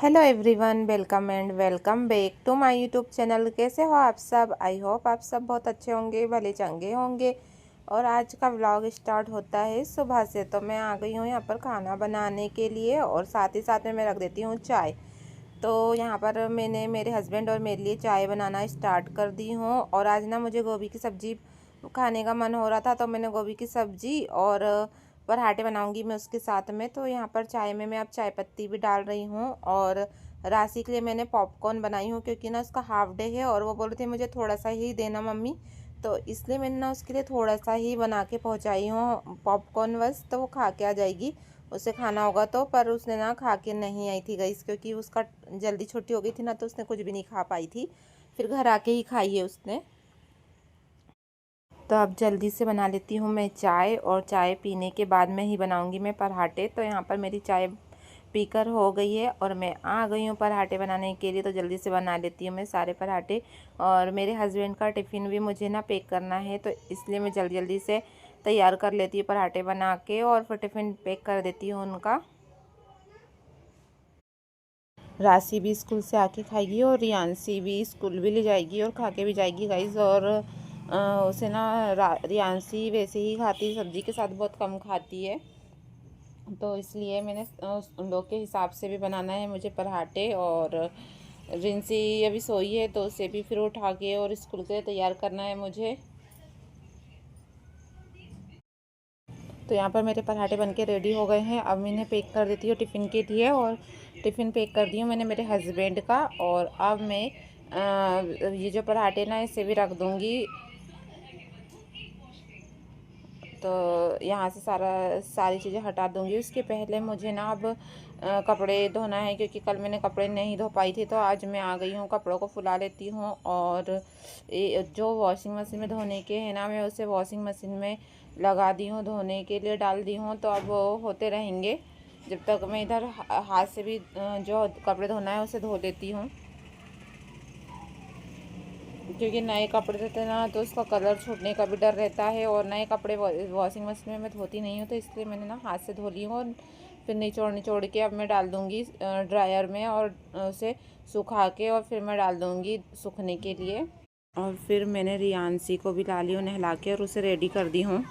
Hello everyone, welcome and welcome back to my YouTube channel. कैसे हो आप सब? आई होप आप सब बहुत अच्छे होंगे, भले चंगे होंगे। और आज का व्लॉग स्टार्ट होता है सुबह से। तो मैं आ गई हूँ यहाँ पर खाना बनाने के लिए और साथ ही साथ में मैं रख देती हूँ चाय। तो यहाँ पर मैंने मेरे हस्बैंड और मेरे लिए चाय बनाना स्टार्ट कर दी हूँ। और आज ना मुझे गोभी की सब्ज़ी खाने का मन हो रहा था, तो मैंने गोभी की सब्ज़ी और पराठे बनाऊंगी मैं उसके साथ में। तो यहाँ पर चाय में मैं अब चाय पत्ती भी डाल रही हूँ। और राशि के लिए मैंने पॉपकॉर्न बनाई हूँ, क्योंकि ना उसका हाफ डे है और वो बोल रही थी मुझे थोड़ा सा ही देना मम्मी। तो इसलिए मैंने ना उसके लिए थोड़ा सा ही बना के पहुँचाई हूँ पॉपकॉर्न बस। तो वो खा के आ जाएगी, उसे खाना होगा तो। पर उसने ना खा के नहीं आई थी गई, क्योंकि उसका जल्दी छुट्टी हो गई थी ना, तो उसने कुछ भी नहीं खा पाई थी। फिर घर आके ही खाई है उसने। तो अब जल्दी से बना लेती हूँ मैं चाय, और चाय पीने के बाद में ही बनाऊँगी मैं पराठे। तो यहाँ पर मेरी चाय पीकर हो गई है और मैं आ गई हूँ पराठे बनाने के लिए। तो जल्दी से बना लेती हूँ मैं सारे पराठे। और मेरे हस्बैंड का टिफ़िन भी मुझे ना पैक करना है, तो इसलिए मैं जल्दी जल्दी से तैयार कर लेती हूँ पराठे बना के, और फिर टिफ़िन पैक कर देती हूँ उनका। राशि भी स्कूल से आके खाएगी और रियांशी भी स्कूल भी ले जाएगी और खा के भी जाएगी गाइस। और उसे ना रियांशी वैसे ही खाती, सब्जी के साथ बहुत कम खाती है। तो इसलिए मैंने उन लोग के हिसाब से भी बनाना है मुझे पराठे। और रिंसी अभी सोई है, तो उसे भी फिर उठा के और स्कूल के लिए तैयार करना है मुझे। तो यहाँ पर मेरे पराठे बनके रेडी हो गए हैं। अब मैं इन्हें पैक कर देती हूँ टिफ़िन के लिए। और टिफ़िन पैक कर दी हूँ मैंने मेरे हस्बैंड का। और अब मैं ये जो पराठे ना इसे भी रख दूँगी। तो यहाँ से सारी चीज़ें हटा दूँगी। उसके पहले मुझे ना अब कपड़े धोना है, क्योंकि कल मैंने कपड़े नहीं धो पाई थी। तो आज मैं आ गई हूँ, कपड़ों को फुला लेती हूँ। और जो वॉशिंग मशीन में धोने के हैं ना, मैं उसे वॉशिंग मशीन में लगा दी हूँ, धोने के लिए डाल दी हूँ। तो अब वो होते रहेंगे जब तक मैं इधर हाथ से भी जो कपड़े धोना है उसे धो लेती हूँ। क्योंकि नए कपड़े रहते हैं ना, तो उसका कलर छूटने का भी डर रहता है। और नए कपड़े वॉशिंग मशीन में मैं धोती नहीं हूँ, तो इसलिए मैंने ना हाथ से धो ली हूँ। और फिर निचोड़ निचोड़ के अब मैं डाल दूँगी ड्रायर में, और उसे सुखा के और फिर मैं डाल दूँगी सूखने के लिए। और फिर मैंने रियांशी को भी ला ली हूँ नहला के, और उसे रेडी कर दी हूँ।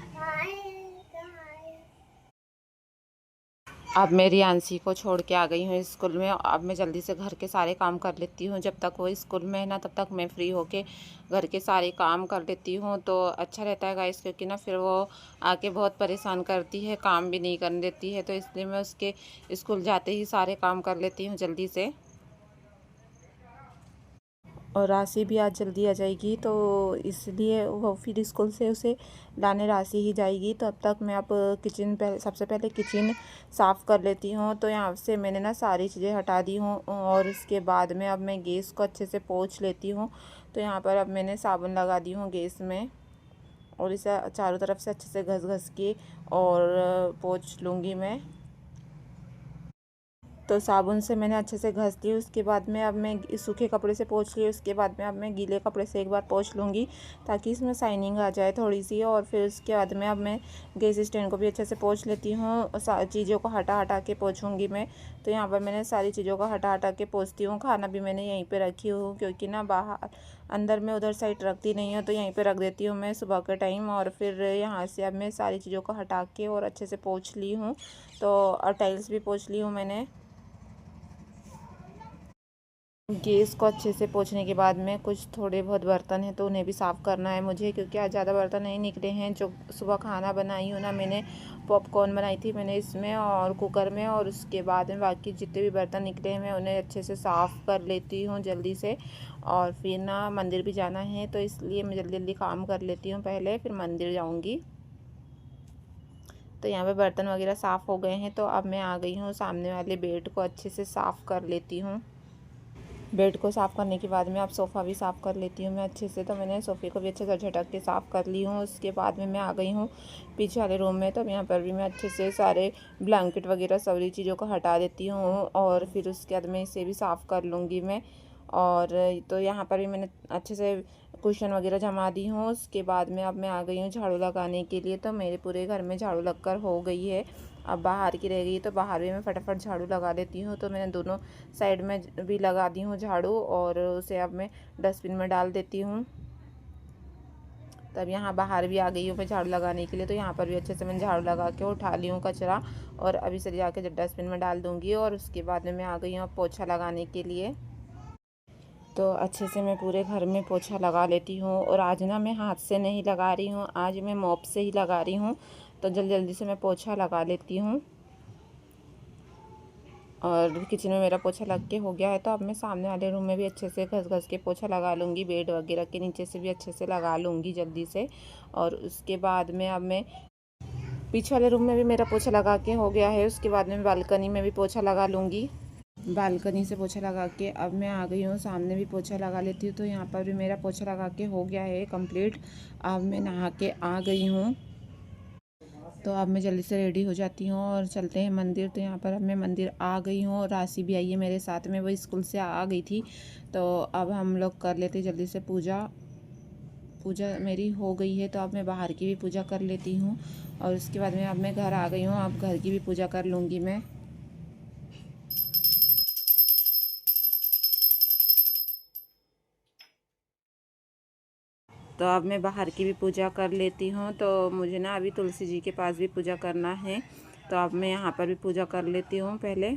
अब मैं रियांशी को छोड़ के आ गई हूँ स्कूल में। अब मैं जल्दी से घर के सारे काम कर लेती हूँ। जब तक वो स्कूल में है ना, तब तक मैं फ्री होके घर के सारे काम कर लेती हूँ। तो अच्छा रहता है गाइस, क्योंकि ना फिर वो आके बहुत परेशान करती है, काम भी नहीं करने देती है। तो इसलिए मैं उसके स्कूल जाते ही सारे काम कर लेती हूँ जल्दी से। और राशि भी आज जल्दी आ जाएगी, तो इसलिए वो फिर स्कूल से उसे लाने राशि ही जाएगी। तो अब तक मैं अब सबसे पहले किचन साफ़ कर लेती हूँ। तो यहाँ से मैंने ना सारी चीज़ें हटा दी हूँ, और उसके बाद में अब मैं गैस को अच्छे से पोंछ लेती हूँ। तो यहाँ पर अब मैंने साबुन लगा दी हूँ गैस में, और इसे चारों तरफ से अच्छे से घस घस के और पोंछ लूँगी मैं। तो साबुन से मैंने अच्छे से घस ली। उसके बाद में अब मैं सूखे कपड़े से पोंछ ली। उसके बाद में अब मैं गीले कपड़े से एक बार पोंछ लूँगी, ताकि इसमें शाइनिंग आ जाए थोड़ी सी। और फिर उसके बाद में अब मैं गैस स्टैंड को भी अच्छे से पोंछ लेती हूँ। चीज़ों को हटा हटा के पोंछूँगी मैं। तो यहाँ पर मैंने सारी चीज़ों को हटा हटा के पोंछती हूँ। खाना भी मैंने यहीं पर रखी हूँ, क्योंकि ना बाहर अंदर में उधर साइड रखती नहीं हूँ, तो यहीं पर रख देती हूँ मैं सुबह के टाइम। और फिर यहाँ से अब मैं सारी चीज़ों को हटा के और अच्छे से पोंछ ली हूँ। तो और टाइल्स भी पोंछ ली हूँ मैंने। गैस को अच्छे से पोंछने के बाद में कुछ थोड़े बहुत बर्तन हैं, तो उन्हें भी साफ़ करना है मुझे, क्योंकि आज ज़्यादा बर्तन नहीं निकले हैं। जो सुबह खाना बनाई हूँ ना मैंने, पॉपकॉर्न बनाई थी मैंने इसमें और कुकर में। और उसके बाद में बाकी जितने भी बर्तन निकले हैं मैं उन्हें अच्छे से साफ़ कर लेती हूँ जल्दी से। और फिर ना मंदिर भी जाना है, तो इसलिए मैं जल्दी जल्दी काम कर लेती हूँ पहले, फिर मंदिर जाऊँगी। तो यहाँ पे बर्तन वगैरह साफ़ हो गए हैं। तो अब मैं आ गई हूँ, सामने वाले बेड को अच्छे से साफ़ कर लेती हूँ। बेड को साफ़ करने के बाद में अब सोफ़ा भी साफ़ कर लेती हूँ मैं अच्छे से। तो मैंने सोफ़े को भी अच्छे से झटक के साफ़ कर ली हूँ। उसके बाद में मैं आ गई हूँ पीछे वाले रूम में। तो यहाँ पर भी मैं अच्छे से सारे ब्लैंकेट वगैरह सारी चीज़ों को हटा देती हूँ, और फिर उसके बाद में इसे भी साफ़ कर लूँगी मैं। और तो यहाँ पर भी मैंने अच्छे से कुशन वगैरह जमा दी हूँ। उसके बाद में अब मैं आ गई हूँ झाड़ू लगाने के लिए। तो मेरे पूरे घर में झाड़ू लगकर हो गई है। अब बाहर की रह गई तो बाहर भी मैं फटाफट झाड़ू लगा लेती हूँ। तो मैंने दोनों साइड में भी लगा दी हूँ झाड़ू और उसे अब मैं डस्टबिन में डाल देती हूँ। तब यहाँ बाहर भी आ गई हूँ मैं झाड़ू लगाने के लिए। तो यहाँ पर भी अच्छे से मैं झाड़ू लगा के उठा ली हूँ कचरा और अभी से जाके डस्टबिन में डाल दूँगी। और उसके बाद में मैं आ गई हूँ पोछा लगाने के लिए। तो अच्छे से मैं पूरे घर में पोछा लगा लेती हूँ। और आज ना मैं हाथ से नहीं लगा रही हूँ, आज मैं मॉप से ही लगा रही हूँ। तो जल्दी जल्दी से मैं पोछा लगा लेती हूँ। और किचन में मेरा पोछा लग के हो गया है। तो अब मैं सामने वाले रूम में भी अच्छे से घस घस के पोछा लगा लूँगी। बेड वगैरह के नीचे से भी अच्छे से लगा लूँगी जल्दी से। और उसके बाद में अब मैं पीछे वाले रूम में भी मेरा पोछा लगा के हो गया है। उसके बाद में बालकनी में भी पोछा लगा लूँगी। बालकनी से पोछा लगा के अब मैं आ गई हूँ, सामने भी पोछा लगा लेती हूँ। तो यहाँ पर भी मेरा पोछा लगा के हो गया है कंप्लीट। अब मैं नहा के आ गई हूँ। तो अब मैं जल्दी से रेडी हो जाती हूँ और चलते हैं मंदिर। तो यहाँ पर अब मैं मंदिर आ गई हूँ और राशि भी आई है मेरे साथ में, वो स्कूल से आ गई थी। तो अब हम लोग कर लेते जल्दी से पूजा मेरी हो गई है। तो अब मैं बाहर की भी पूजा कर लेती हूँ। और उसके बाद में अब मैं घर आ गई हूँ, अब घर की भी पूजा कर लूँगी मैं। तो अब मैं बाहर की भी पूजा कर लेती हूँ। तो मुझे ना अभी तुलसी जी के पास भी पूजा करना है। तो अब मैं यहाँ पर भी पूजा कर लेती हूँ पहले।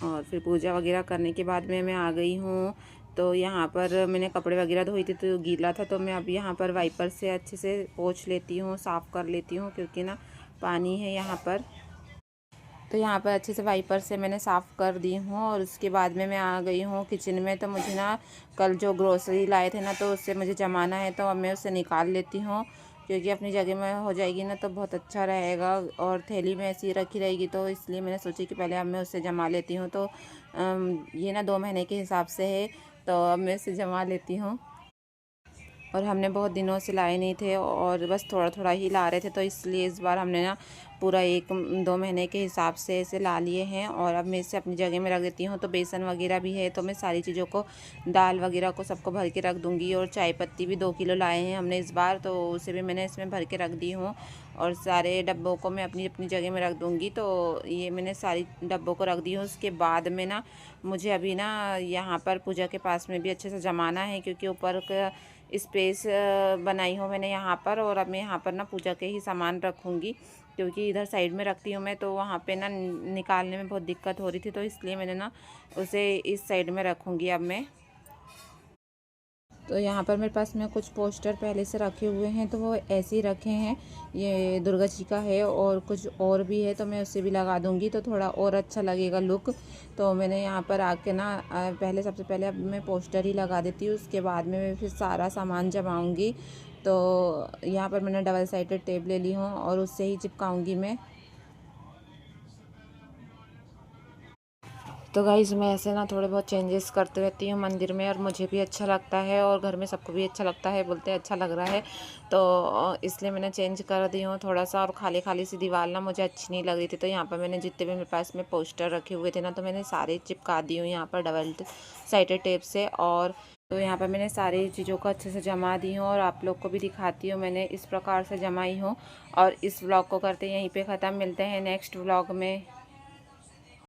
और फिर पूजा वगैरह करने के बाद में मैं आ गई हूँ। तो यहाँ पर मैंने कपड़े वगैरह धोई थी तो गीला था, तो मैं अब यहाँ पर वाइपर से अच्छे से पोंछ लेती हूँ, साफ़ कर लेती हूँ, क्योंकि ना पानी है यहाँ पर। तो यहाँ पर अच्छे से वाइपर से मैंने साफ़ कर दी हूँ। और उसके बाद में मैं आ गई हूँ किचन में। तो मुझे ना कल जो ग्रोसरी लाए थे ना, तो उससे मुझे जमाना है। तो अब मैं उसे निकाल लेती हूँ, क्योंकि अपनी जगह में हो जाएगी ना तो बहुत अच्छा रहेगा। और थैली में ऐसी रखी रहेगी, तो इसलिए मैंने सोची कि पहले अब मैं उसे जमा लेती हूँ। तो ये ना 2 महीने के हिसाब से है, तो अब मैं इसे जमा लेती हूँ। और हमने बहुत दिनों से लाए नहीं थे और बस थोड़ा थोड़ा ही ला रहे थे, तो इसलिए इस बार हमने ना पूरा 1-2 महीने के हिसाब से इसे ला लिए हैं। और अब मैं इसे अपनी जगह में रख देती हूँ। तो बेसन वगैरह भी है, तो मैं सारी चीज़ों को, दाल वगैरह को सबको भर के रख दूँगी। और चाय पत्ती भी 2 किलो लाए हैं हमने इस बार, तो उसे भी मैंने इसमें भर के रख दी हूँ। और सारे डब्बों को मैं अपनी अपनी जगह में रख दूँगी। तो ये मैंने सारी डब्बों को रख दी हूँ। उसके बाद में ना मुझे अभी ना यहाँ पर पूजा के पास में भी अच्छे से जमाना है, क्योंकि ऊपर का स्पेस बनाई हूँ मैंने यहाँ पर। और अब मैं यहाँ पर ना पूजा के ही सामान रखूँगी, क्योंकि इधर साइड में रखती हूँ मैं, तो वहाँ पे ना निकालने में बहुत दिक्कत हो रही थी। तो इसलिए मैंने ना उसे इस साइड में रखूँगी अब मैं। तो यहाँ पर मेरे पास में कुछ पोस्टर पहले से रखे हुए हैं, तो वो ऐसे ही रखे हैं। ये दुर्गा जी का है और कुछ और भी है, तो मैं उसे भी लगा दूँगी, तो थोड़ा और अच्छा लगेगा लुक। तो मैंने यहाँ पर आके ना पहले, सबसे पहले अब मैं पोस्टर ही लगा देती हूँ। उसके बाद में मैं फिर सारा सामान जमाऊँगी। तो यहाँ पर मैंने डबल साइडेड टेप ले ली हूँ और उससे ही चिपकाऊँगी मैं। तो गाइज़ मैं ऐसे ना थोड़े बहुत चेंजेस करती रहती हूँ मंदिर में, और मुझे भी अच्छा लगता है और घर में सबको भी अच्छा लगता है, बोलते हैं अच्छा लग रहा है। तो इसलिए मैंने चेंज कर दी हूँ थोड़ा सा। और खाली खाली सी दीवार ना मुझे अच्छी नहीं लग रही थी। तो यहाँ पर मैंने जितने भी मेरे पास में पोस्टर रखे हुए थे ना, तो मैंने सारे चिपका दी हूँ यहाँ पर डबल साइडेड टेप से। और तो यहाँ पर मैंने सारी चीज़ों को अच्छे से जमा दी हूँ और आप लोग को भी दिखाती हूँ मैंने इस प्रकार से जमाई हूँ। और इस व्लॉग को करते यहीं पे ख़त्म, मिलते हैं नेक्स्ट व्लॉग में।